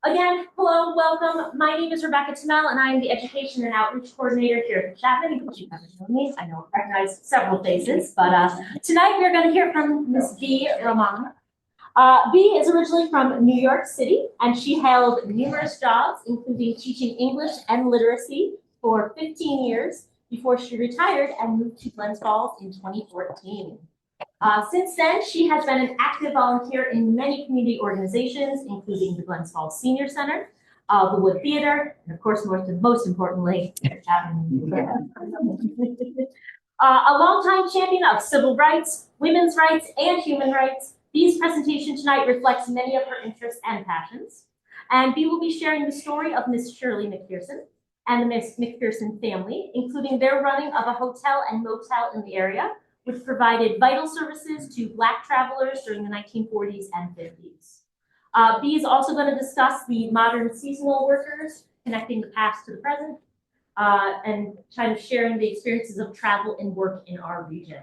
Again, hello, welcome. My name is Rebecca Tamel, and I am the Education and Outreach Coordinator here at the Chapman. In case you haven't known me, I know I recognize several faces, but tonight we're going to hear from Ms. Bea Roman. Bea is originally from New York City, and she held numerous jobs, including teaching English and literacy for 15 years before she retired and moved to Glens Falls in 2014. Since then, she has been an active volunteer in many community organizations, including the Glens Falls Senior Center, the Wood Theater, and of course, most importantly, Chapman. A longtime champion of civil rights, women's rights, and human rights, Bea's presentation tonight reflects many of her interests and passions. And Bea will be sharing the story of Miss Shirley McFerson and the Miss McFerson family, including their running of a hotel and motel in the area, which provided vital services to Black travelers during the 1940s and 50s. Bea is also going to discuss the modern seasonal workers, connecting the past to the present, and kind of sharing the experiences of travel and work in our region.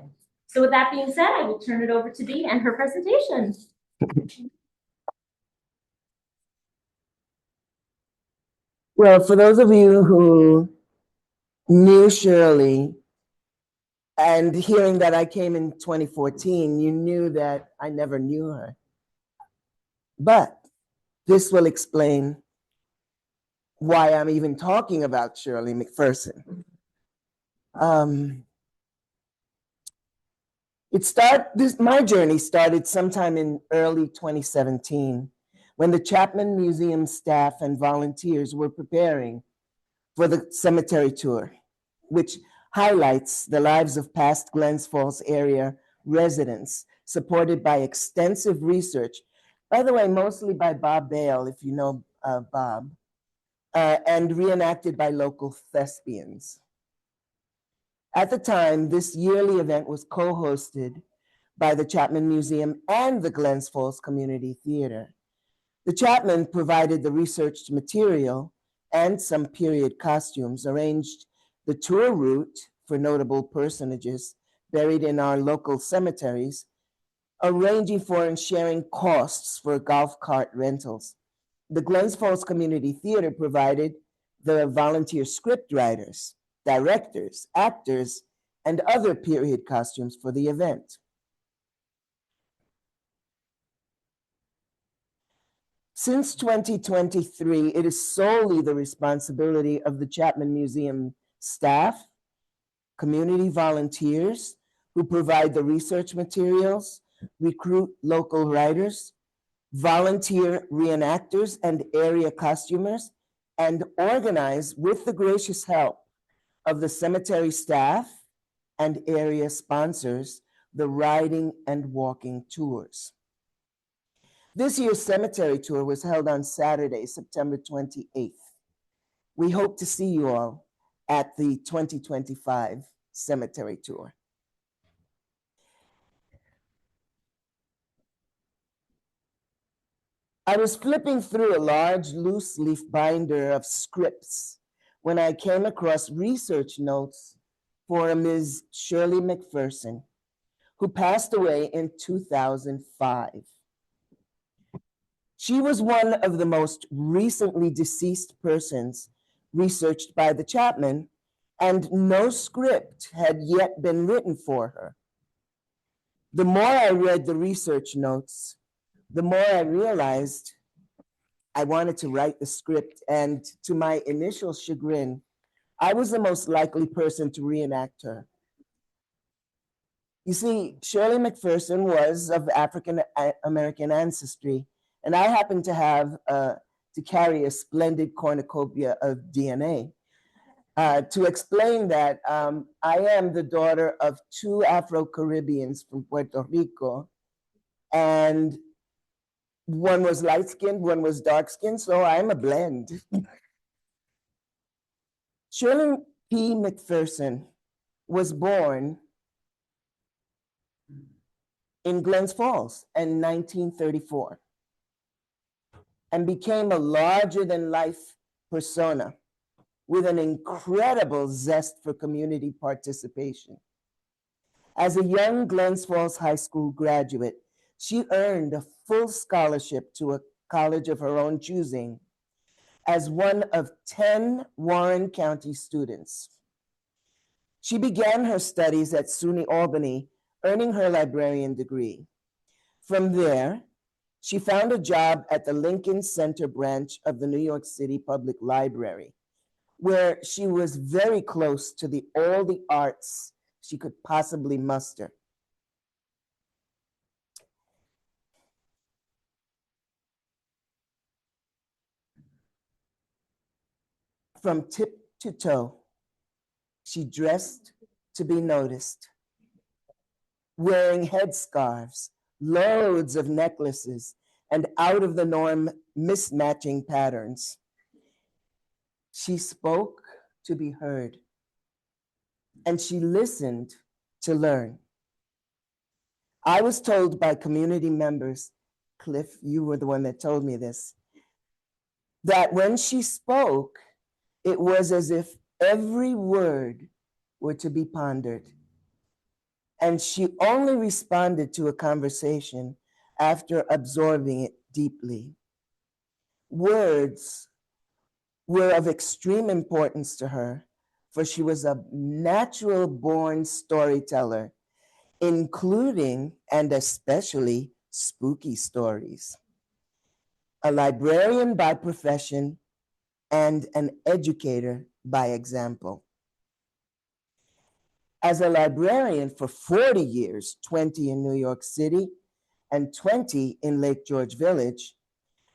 So with that being said, I will turn it over to Bea and her presentation. Well, for those of you who knew Shirley, and hearing that I came in 2014, you knew that I never knew her. But this will explain why I'm even talking about Shirley McFerson. My journey started sometime in early 2017 when the Chapman Museum staff and volunteers were preparing for the cemetery tour, which highlights the lives of past Glens Falls area residents, supported by extensive research, by the way, mostly by Bob Bale, if you know Bob, and reenacted by local thespians. At the time, this yearly event was co-hosted by the Chapman Museum and the Glens Falls Community Theater. The Chapman provided the researched material and some period costumes, arranged the tour route for notable personages buried in our local cemeteries, arranging for and sharing costs for golf cart rentals. The Glens Falls Community Theater provided the volunteer script writers, directors, actors, and other period costumes for the event. Since 2023, it is solely the responsibility of the Chapman Museum staff, community volunteers who provide the research materials, recruit local writers, volunteer reenactors and area costumers, and organize, with the gracious help of the cemetery staff and area sponsors, the riding and walking tours. This year's cemetery tour was held on Saturday, September 28th. We hope to see you all at the 2025 cemetery tour. I was flipping through a large loose leaf binder of scripts when I came across research notes for a Ms. Shirley McFerson, who passed away in 2005. She was one of the most recently deceased persons researched by the Chapman, and no script had yet been written for her. The more I read the research notes, the more I realized I wanted to write the script, and to my initial chagrin, I was the most likely person to reenact her. You see, Shirley McFerson was of African American ancestry, and I happen to carry a splendid cornucopia of DNA. To explain that, I am the daughter of two Afro-Caribbeans from Puerto Rico, and one was light-skinned, one was dark-skinned, so I'm a blend. Shirley P. McFerson was born in Glens Falls in 1934 and became a larger-than-life persona with an incredible zest for community participation. As a young Glens Falls High School graduate, she earned a full scholarship to a college of her own choosing as one of 10 Warren County students. She began her studies at SUNY Albany, earning her librarian degree. From there, she found a job at the Lincoln Center branch of the New York City Public Library, where she was very close to all the arts she could possibly muster. From tip to toe, she dressed to be noticed, wearing headscarves, loads of necklaces, and out of the norm mismatching patterns. She spoke to be heard, and she listened to learn. I was told by community members, Cliff, you were the one that told me this, that when she spoke, it was as if every word were to be pondered. And she only responded to a conversation after absorbing it deeply. Words were of extreme importance to her, for she was a natural born storyteller, including and especially spooky stories. A librarian by profession and an educator by example. As a librarian for 40 years, 20 in New York City and 20 in Lake George Village,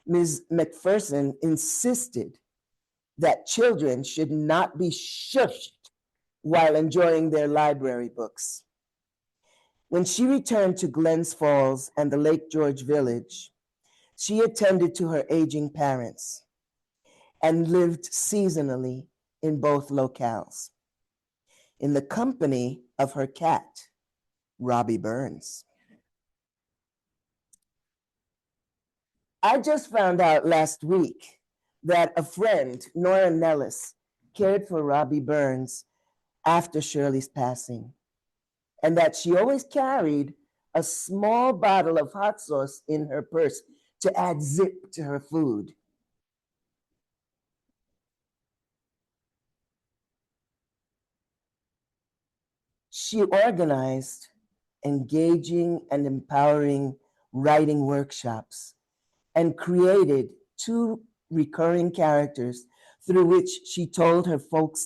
Ms. McPherson insisted that children should not be shushed while enjoying their library books. When she returned to Glens Falls and the Lake George Village, she attended to her aging parents and lived seasonally in both locales, in the company of her cat, Robbie Burns. I just found out last week that a friend, Nora Nellis, cared for Robbie Burns after Shirley's passing, and that she always carried a small bottle of hot sauce in her purse to add zip to her food. She organized engaging and empowering writing workshops and created 2 recurring characters through which she told her folk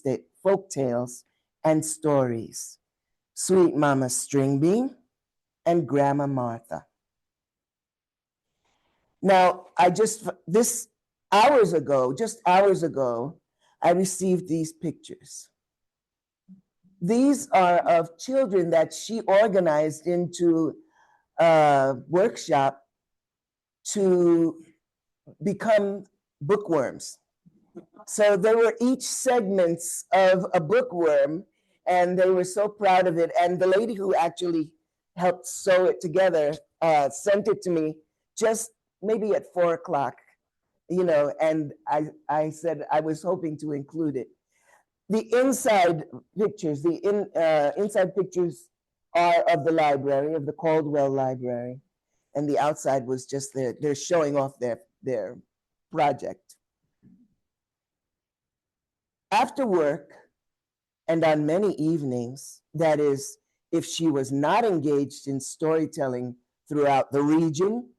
tales and stories, Sweet Mama Stringbean and Grandma Martha. Now, just hours ago, I received these pictures. These are of children that she organized into a workshop to become bookworms. So they were each segments of a bookworm, and they were so proud of it. And the lady who actually helped sew it together sent it to me just maybe at 4 o'clock, and I said I was hoping to include it. The inside pictures, inside pictures are of the library, of the Caldwell Library, and the outside was just they're showing off their project. After work, and on many evenings, that is, if she was not engaged in storytelling throughout the region,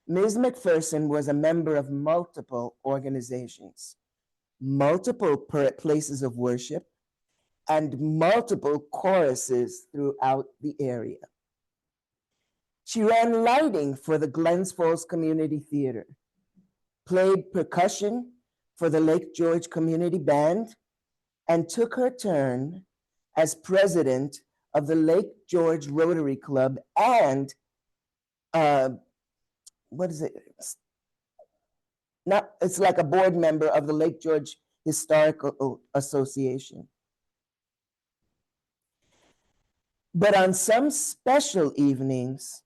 Ms. McPherson was a member of multiple organizations, multiple places of worship, and multiple choruses throughout the area. She ran lighting for the Glens Falls Community Theater, played percussion for the Lake George Community Band, and took her turn as president of the Lake George Rotary Club and it's like a board member of the Lake George Historical Association. But on some special evenings,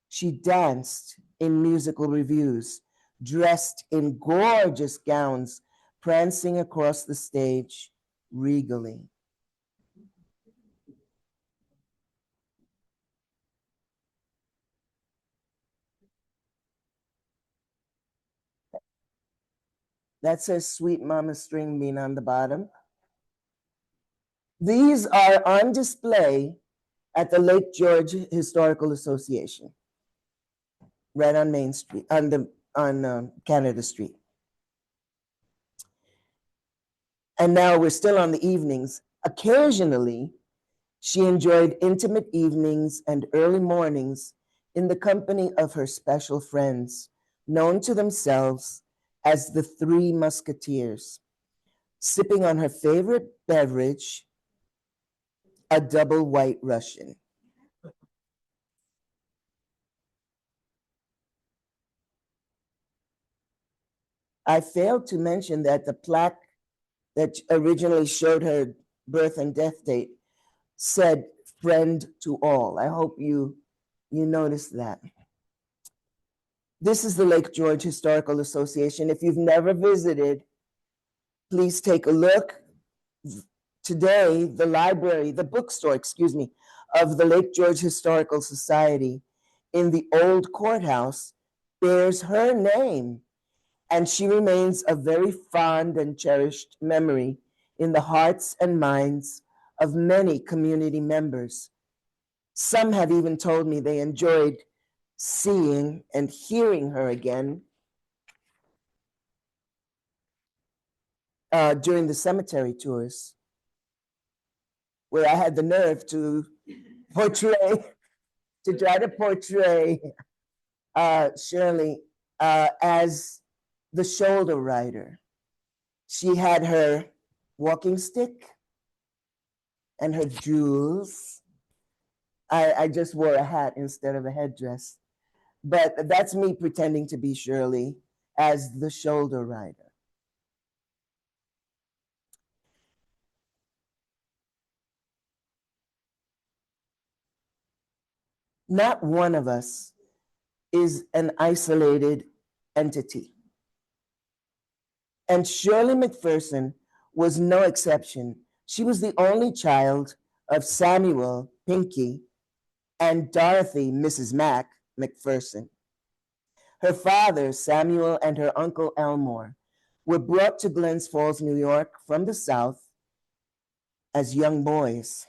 she danced in musical reviews, dressed in gorgeous gowns, prancing across the stage regally. That says Sweet Mama String Bean on the bottom. These are on display at the Lake George Historical Association, right on Main Street, on Canada Street. And now we're still on the evenings. Occasionally, she enjoyed intimate evenings and early mornings in the company of her special friends, known to themselves as the Three Musketeers, sipping on her favorite beverage, a double white Russian. I failed to mention that the plaque that originally showed her birth and death date said friend to all. I hope you noticed that. This is the Lake George Historical Association. If you've never visited, please take a look. Today, the library, the bookstore, excuse me, of the Lake George Historical Society in the old courthouse bears her name, and she remains a very fond and cherished memory in the hearts and minds of many community members. Some have even told me they enjoyed seeing and hearing her again during the cemetery tours, where I had the nerve to try to portray Shirley as the shoulder rider. She had her walking stick and her jewels. I just wore a hat instead of a headdress. But that's me pretending to be Shirley as the shoulder rider. Not one of us is an isolated entity. And Shirley McFerson was no exception. She was the only child of Samuel Pinky and Dorothy, Mrs. McPherson. Her father, Samuel, and her uncle Elmore were brought to Glens Falls, New York from the South as young boys.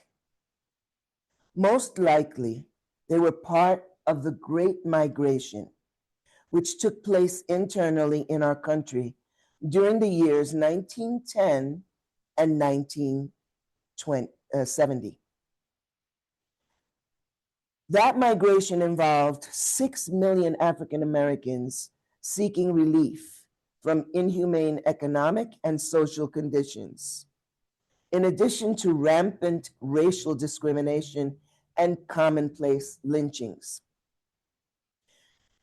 Most likely, they were part of the Great Migration, which took place internally in our country during the years 1910 and 1970. That migration involved 6 million African Americans seeking relief from inhumane economic and social conditions, in addition to rampant racial discrimination and commonplace lynchings.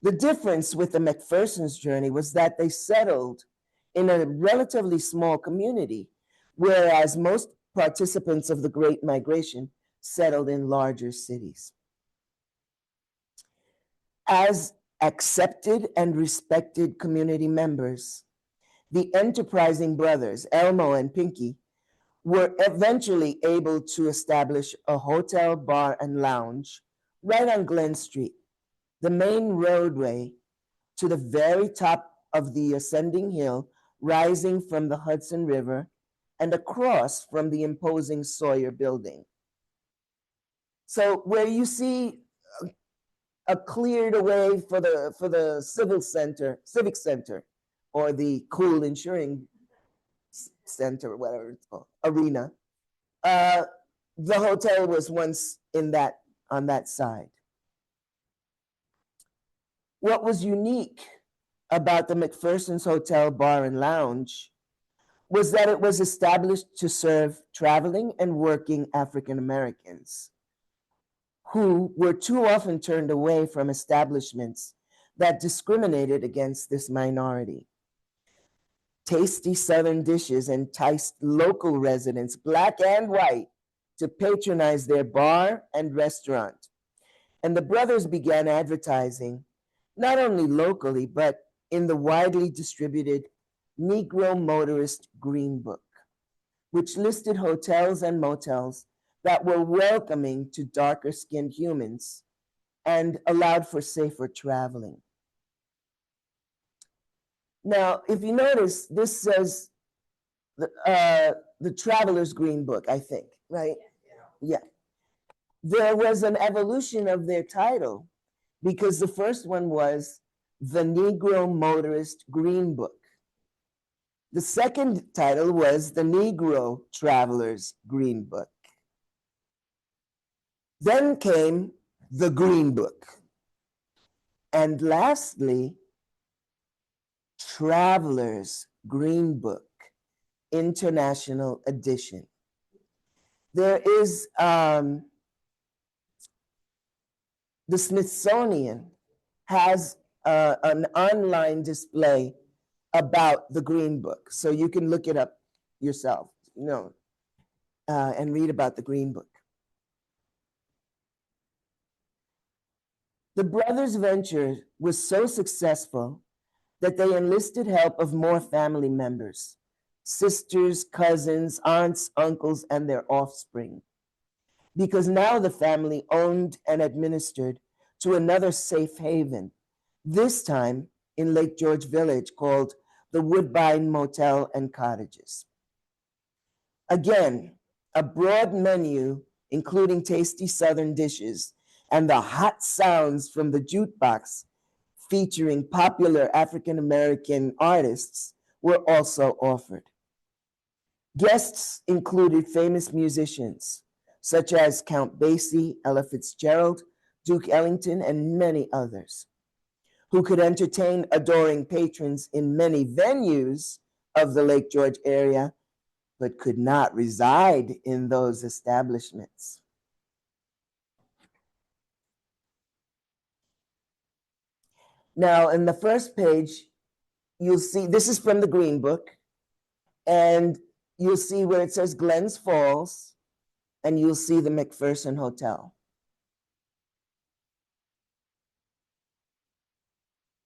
The difference with the McPherson's journey was that they settled in a relatively small community, whereas most participants of the Great Migration settled in larger cities. As accepted and respected community members, the enterprising brothers, Elmo and Pinky, were eventually able to establish a hotel, bar, and lounge right on Glen Street, the main roadway to the very top of the ascending hill rising from the Hudson River and across from the imposing Sawyer building. So where you see a cleared away for the civic center, or the cool insuring center, whatever it's called, arena, the hotel was once on that side. What was unique about the McPherson's Hotel, Bar, and Lounge was that it was established to serve traveling and working African Americans who were too often turned away from establishments that discriminated against this minority. Tasty Southern dishes enticed local residents, black and white, to patronize their bar and restaurant. And the brothers began advertising not only locally, but in the widely distributed Negro Motorist Green Book, which listed hotels and motels that were welcoming to darker skinned humans and allowed for safer traveling. Now, if you notice, this says the Traveler's Green Book, I think, right? Yeah. There was an evolution of their title because the first one was the Negro Motorist Green Book. The second title was the Negro Traveler's Green Book. Then came the Green Book. And lastly, Traveler's Green Book, International Edition. There is the Smithsonian has an online display about the Green Book, so you can look it up yourself, and read about the Green Book. The brothers' venture was so successful that they enlisted help of more family members, sisters, cousins, aunts, uncles, and their offspring, because now the family owned and administered to another safe haven, this time in Lake George Village, called the Woodbine Motel and Cottages. Again, a broad menu, including tasty Southern dishes and the hot sounds from the jukebox featuring popular African-American artists, were also offered. Guests included famous musicians such as Count Basie, Ella Fitzgerald, Duke Ellington, and many others, who could entertain adoring patrons in many venues of the Lake George area, but could not reside in those establishments. Now, in the first page, you'll see, this is from the Green Book, and you'll see where it says Glens Falls, and you'll see the McPherson Hotel.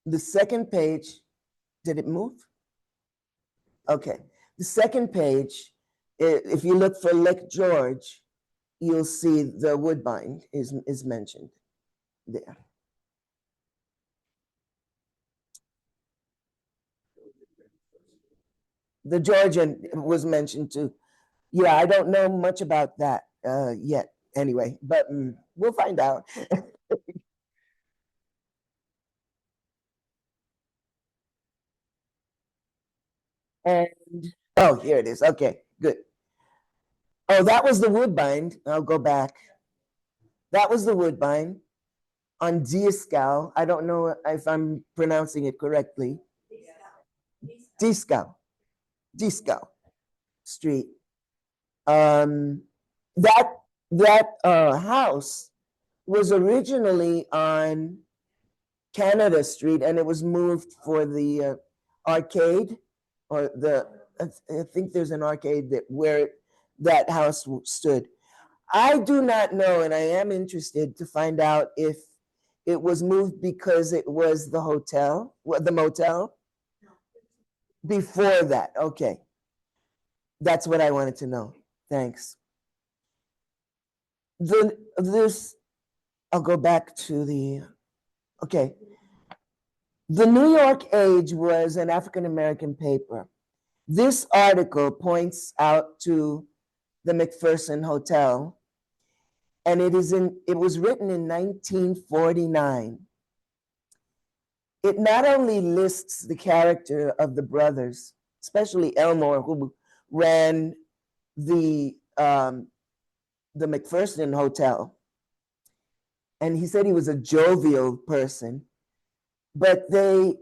The second page, did it move? Okay. The second page, if you look for Lake George, you'll see the Woodbine is mentioned there. The Georgian was mentioned too. Yeah, I don't know much about that yet anyway, but we'll find out. And, oh, here it is. Okay, good. Oh, that was the Woodbine. I'll go back. That was the Woodbine on Dieskau. I don't know if I'm pronouncing it correctly. Dieskau Street. That house was originally on Canada Street, and it was moved for the arcade, or I think there's an arcade where that house stood. I do not know, and I am interested to find out if it was moved because it was the hotel, the motel. Before that, okay. That's what I wanted to know. Thanks. I'll go back to okay. The New York Age was an African-American paper. This article points out to the McPherson Hotel, and it was written in 1949. It not only lists the character of the brothers, especially Elmore, who ran the McPherson Hotel, and he said he was a jovial person, but they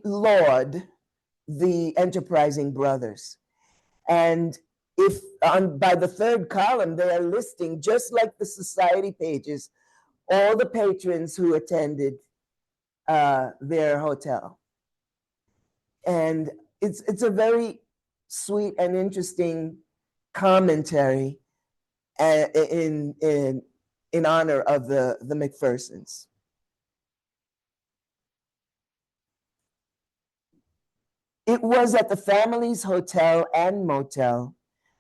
laud the enterprising brothers. And if by the third column, they are listing, just like the society pages, all the patrons who attended their hotel. And it's a very sweet and interesting commentary in honor of the McPhersons. It was at the family's hotel and motel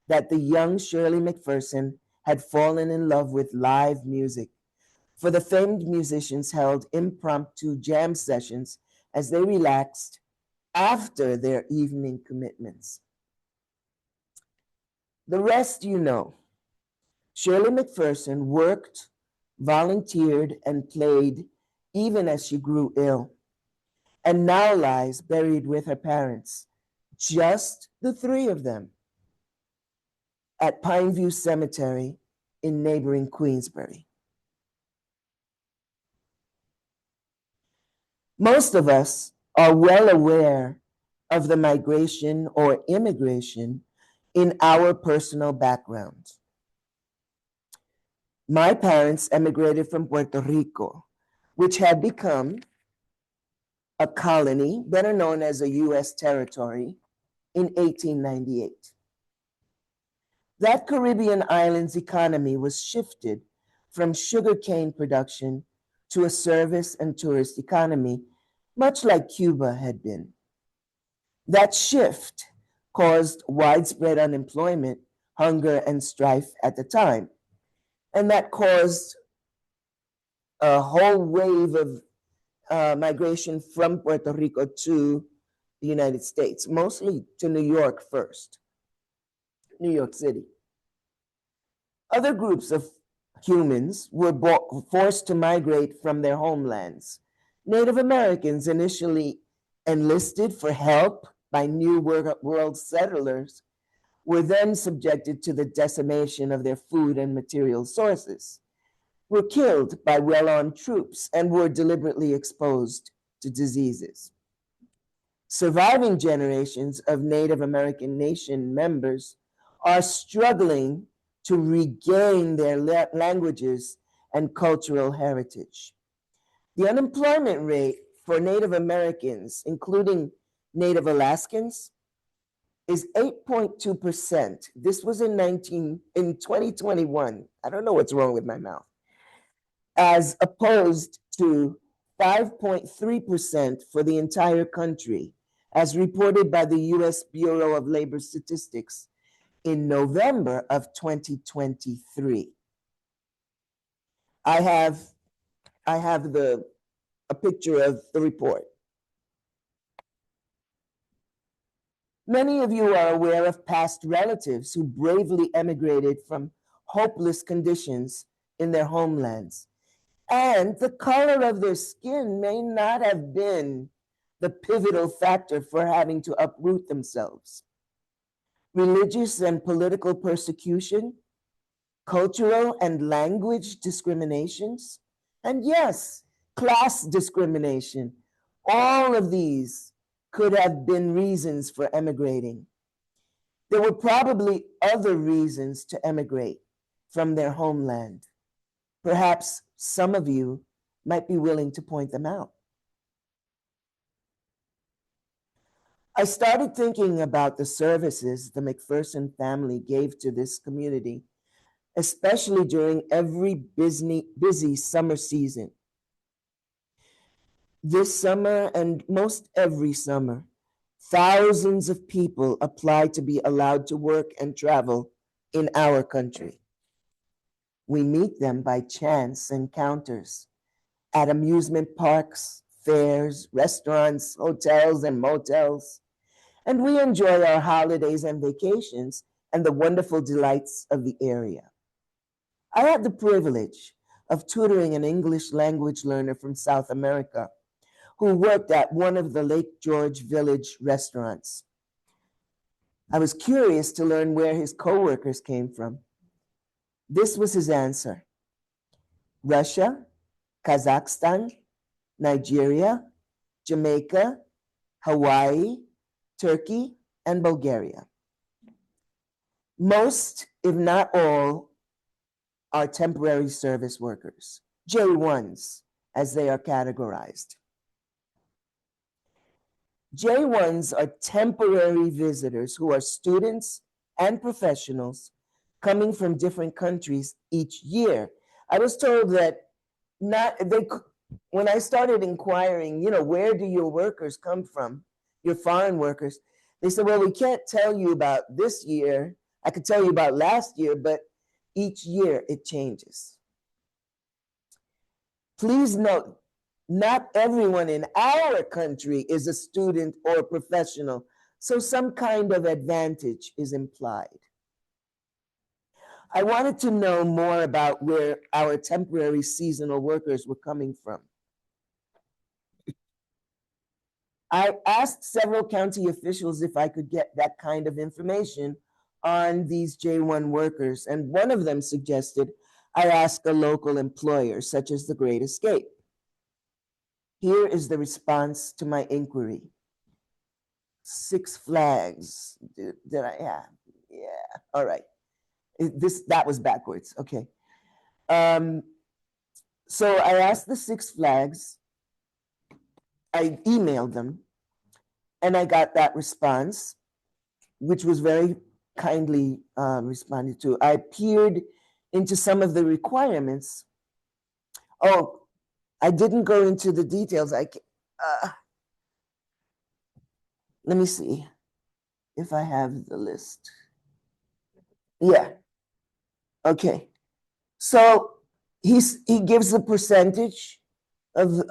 that the young Shirley McFerson had fallen in love with live music, for the famed musicians held impromptu jam sessions as they relaxed after their evening commitments. The rest you know. Shirley McFerson worked, volunteered, and played even as she grew ill, and now lies buried with her parents, just the three of them, at Pineview Cemetery in neighboring Queensbury. Most of us are well aware of the migration or immigration in our personal background. My parents emigrated from Puerto Rico, which had become a colony, better known as a US territory, in 1898. That Caribbean island's economy was shifted from sugarcane production to a service and tourist economy, much like Cuba had been. That shift caused widespread unemployment, hunger, and strife at the time. And that caused a whole wave of migration from Puerto Rico to the United States, mostly to New York first, New York City. Other groups of humans were forced to migrate from their homelands. Native Americans, initially enlisted for help by New World settlers, were then subjected to the decimation of their food and material sources, were killed by well-armed troops, and were deliberately exposed to diseases. Surviving generations of Native American Nation members are struggling to regain their languages and cultural heritage. The unemployment rate for Native Americans, including Native Alaskans, is 8.2%. This was in 2021. I don't know what's wrong with my mouth. As opposed to 5.3% for the entire country, as reported by the US Bureau of Labor Statistics in November of 2023. I have a picture of the report. Many of you are aware of past relatives who bravely emigrated from hopeless conditions in their homelands. And the color of their skin may not have been the pivotal factor for having to uproot themselves. Religious and political persecution, cultural and language discriminations, and yes, class discrimination. All of these could have been reasons for emigrating. There were probably other reasons to emigrate from their homeland. Perhaps some of you might be willing to point them out. I started thinking about the services the McPherson family gave to this community, especially during every busy summer season. This summer and most every summer, thousands of people apply to be allowed to work and travel in our country. We meet them by chance encounters at amusement parks, fairs, restaurants, hotels, and motels. And we enjoy our holidays and vacations and the wonderful delights of the area. I had the privilege of tutoring an English language learner from South America who worked at one of the Lake George Village restaurants. I was curious to learn where his coworkers came from. This was his answer: Russia, Kazakhstan, Nigeria, Jamaica, Hawaii, Turkey, and Bulgaria. Most, if not all, are temporary service workers, J1s, as they are categorized. J1s are temporary visitors who are students and professionals coming from different countries each year. I was told that when I started inquiring, where do your workers come from, your foreign workers, they said, well, we can't tell you about this year. I could tell you about last year, but each year it changes. Please note not everyone in our country is a student or professional, so some kind of advantage is implied. I wanted to know more about where our temporary seasonal workers were coming from. I asked several county officials if I could get that kind of information on these J1 workers, and one of them suggested I ask a local employer, such as the Great Escape. Here is the response to my inquiry. Six Flags. Did I? Yeah. All right. That was backwards. Okay. So I asked the Six Flags. I emailed them, and I got that response, which was very kindly responded to. I peered into some of the requirements. Oh, I didn't go into the details. Let me see if I have the list. Yeah. Okay. So he gives the percentage of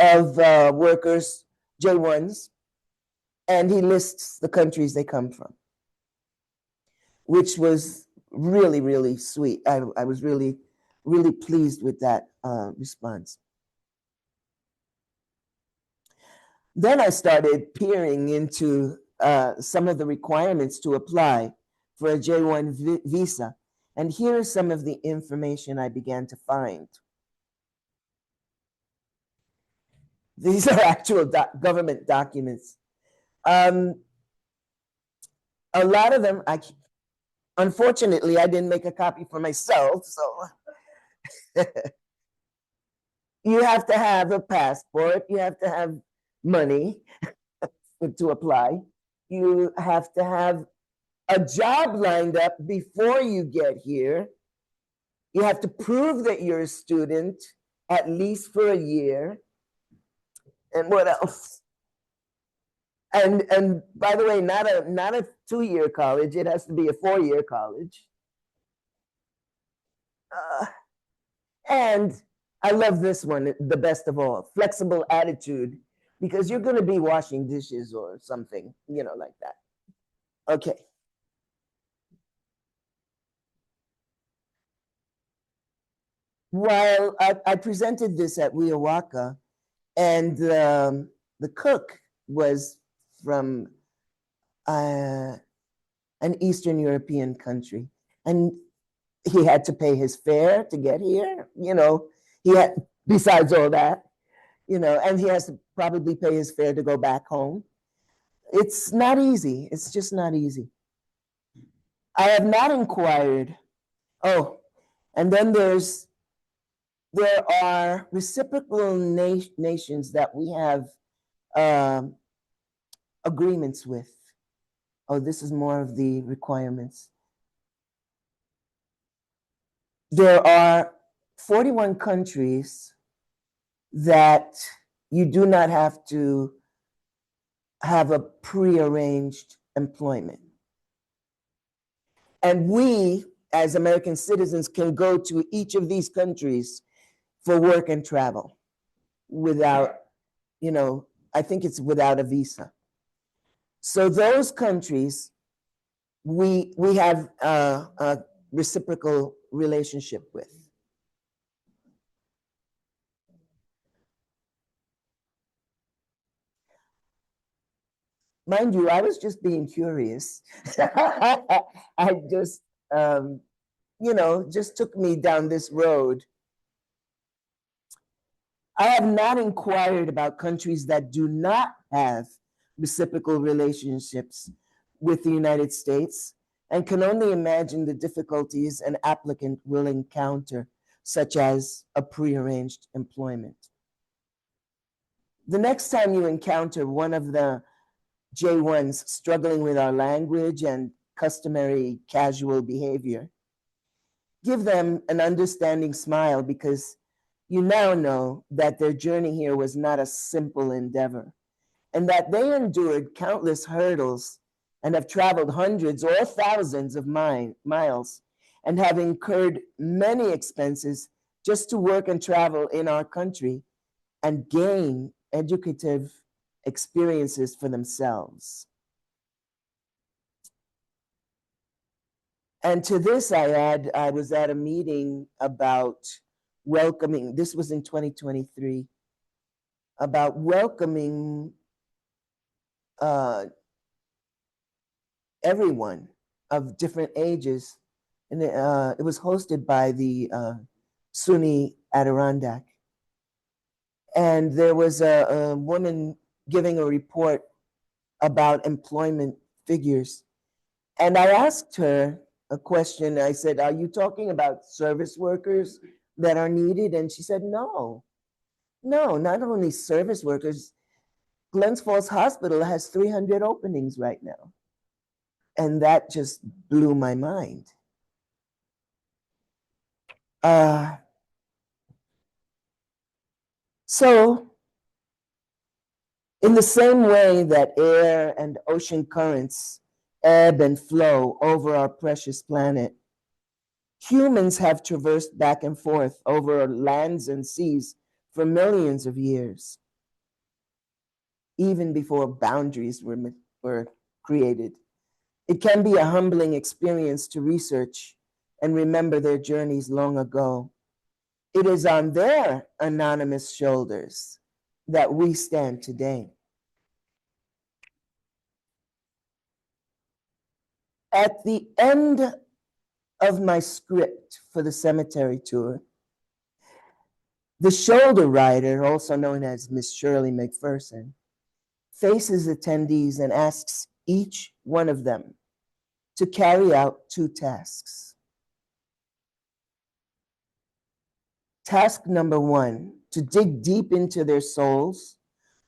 workers, J1s, and he lists the countries they come from, which was really, really sweet. I was really, really pleased with that response. Then I started peering into some of the requirements to apply for a J1 visa. And here's some of the information I began to find. These are actual government documents. A lot of them, unfortunately, I didn't make a copy for myself, so you have to have a passport, you have to have money to apply, you have to have a job lined up before you get here, you have to prove that you're a student at least for a year, and what else? And by the way, not a 2-year college, it has to be a 4-year college. And I love this one, the best of all, flexible attitude, because you're gonna be washing dishes or something, like that. Okay. While I presented this at Wiawaka, and the cook was from an Eastern European country, and he had to pay his fare to get here. He had, besides all that, and he has to probably pay his fare to go back home. It's not easy. It's just not easy. I have not inquired. Oh, and then there are reciprocal nations that we have agreements with. Oh, this is more of the requirements. There are 41 countries that you do not have to have a prearranged employment. And we, as American citizens, can go to each of these countries for work and travel without, I think it's without a visa. So those countries, we have a reciprocal relationship with. Mind you, I was just being curious. I just, just took me down this road. I have not inquired about countries that do not have reciprocal relationships with the United States, and can only imagine the difficulties an applicant will encounter, such as a prearranged employment. The next time you encounter one of the J1s struggling with our language and customary casual behavior, give them an understanding smile, because you now know that their journey here was not a simple endeavor, and that they endured countless hurdles and have traveled hundreds or thousands of miles and have incurred many expenses just to work and travel in our country and gain educative experiences for themselves. And to this, I add, I was at a meeting about welcoming, this was in 2023, about welcoming everyone of different ages. And it was hosted by the SUNY Adirondack. And there was a woman giving a report about employment figures. And I asked her a question. I said, are you talking about service workers that are needed? And she said, no, not only service workers. Glens Falls Hospital has 300 openings right now. And that just blew my mind. So, in the same way that air and ocean currents ebb and flow over our precious planet, humans have traversed back and forth over lands and seas for millions of years, even before boundaries were created. It can be a humbling experience to research and remember their journeys long ago. It is on their anonymous shoulders that we stand today. At the end of my script for the cemetery tour, the shoulder rider, also known as Miss Shirley McFerson, faces attendees and asks each one of them to carry out 2 tasks. Task number 1, to dig deep into their souls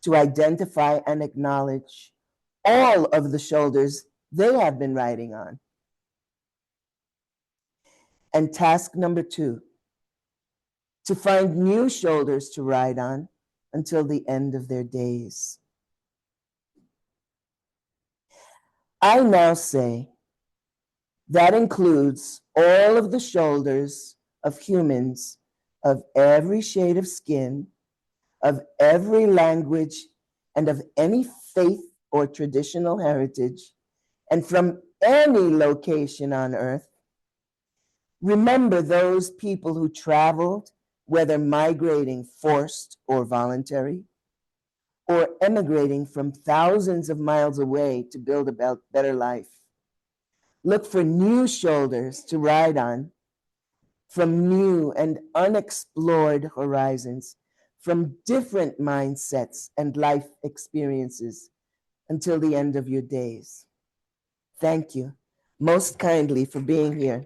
to identify and acknowledge all of the shoulders they have been riding on. And task number 2, to find new shoulders to ride on until the end of their days. I now say that includes all of the shoulders of humans of every shade of skin, of every language, and of any faith or traditional heritage, and from any location on earth. Remember those people who traveled, whether migrating forced or voluntary, or emigrating from thousands of miles away to build a better life. Look for new shoulders to ride on from new and unexplored horizons, from different mindsets and life experiences until the end of your days. Thank you most kindly for being here.